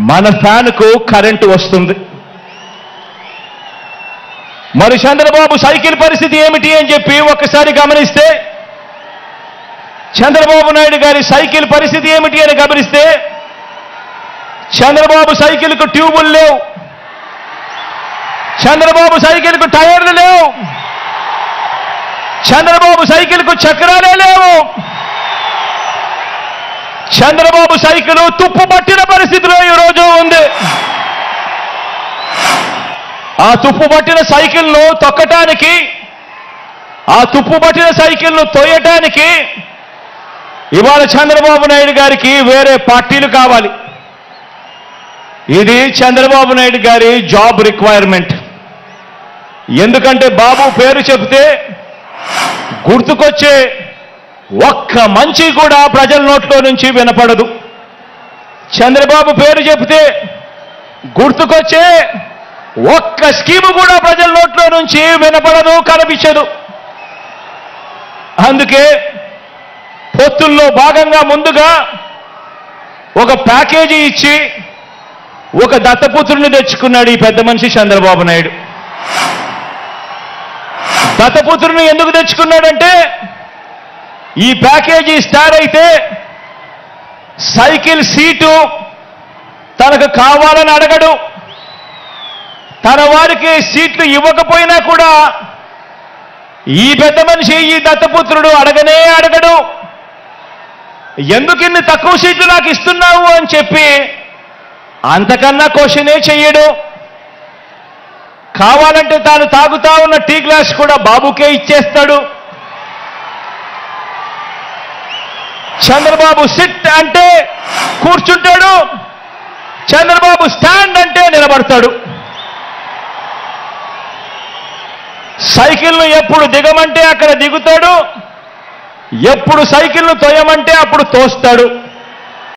మన ఫ్యాన్కు కరెంటు వస్తుంది. మరి చంద్రబాబు సైకిల్ పరిస్థితి ఏమిటి అని చెప్పి ఒక్కసారి గమనిస్తే, చంద్రబాబు నాయుడు గారి సైకిల్ పరిస్థితి ఏమిటి అని గమనిస్తే, చంద్రబాబు సైకిల్కు ట్యూబులు లేవు, చంద్రబాబు సైకిల్కు టైర్లు లేవు, చంద్రబాబు సైకిల్కు చక్రాలే లేవు, చంద్రబాబు సైకిల్ తుప్పు పట్టిన పరిస్థితిలో ఈరోజు ఉంది. ఆ తుప్పు పట్టిన సైకిల్ను తొక్కటానికి, ఆ తుప్పు పట్టిన సైకిల్ను తోయటానికి ఇవాళ చంద్రబాబు నాయుడు గారికి వేరే పార్టీలు కావాలి. ఇది చంద్రబాబు నాయుడు గారి జాబ్ రిక్వైర్మెంట్. ఎందుకంటే బాబు పేరు చెబితే గుర్తుకొచ్చే ఒక్క మంచి కూడా ప్రజల నోట్లో నుంచి వినపడదు. చంద్రబాబు పేరు చెబితే గుర్తుకొచ్చే ఒక్క స్కీము కూడా ప్రజల నోట్లో నుంచి వినపడదు, కనిపించదు. అందుకే పొత్తుల్లో భాగంగా ముందుగా ఒక ప్యాకేజీ ఇచ్చి ఒక దత్తపుత్రుని తెచ్చుకున్నాడు ఈ పెద్ద మనిషి చంద్రబాబు నాయుడు. దత్తపుత్రుని ఎందుకు తెచ్చుకున్నాడంటే, ఈ ప్యాకేజీ స్టార్ అయితే సైకిల్ సీటు తనకు కావాలని అడగడు, తన వారికి సీట్లు ఇవ్వకపోయినా కూడా ఈ పెద్ద మనిషి, ఈ దత్తపుత్రుడు అడగనే అడగడు. ఎందుకు ఇన్ని తక్కువ సీట్లు నాకు ఇస్తున్నావు అని చెప్పి అంతకన్నా క్వశ్చనే చెయ్యడు. కావాలంటే తాను తాగుతా ఉన్న టీ గ్లాస్ కూడా బాబుకే ఇచ్చేస్తాడు. చంద్రబాబు సిట్ అంటే కూర్చుంటాడు, చంద్రబాబు స్టాండ్ అంటే నిలబడతాడు. సైకిల్ను ఎప్పుడు దిగమంటే అక్కడ దిగుతాడు, ఎప్పుడు సైకిల్ను తోయమంటే అప్పుడు తోస్తాడు.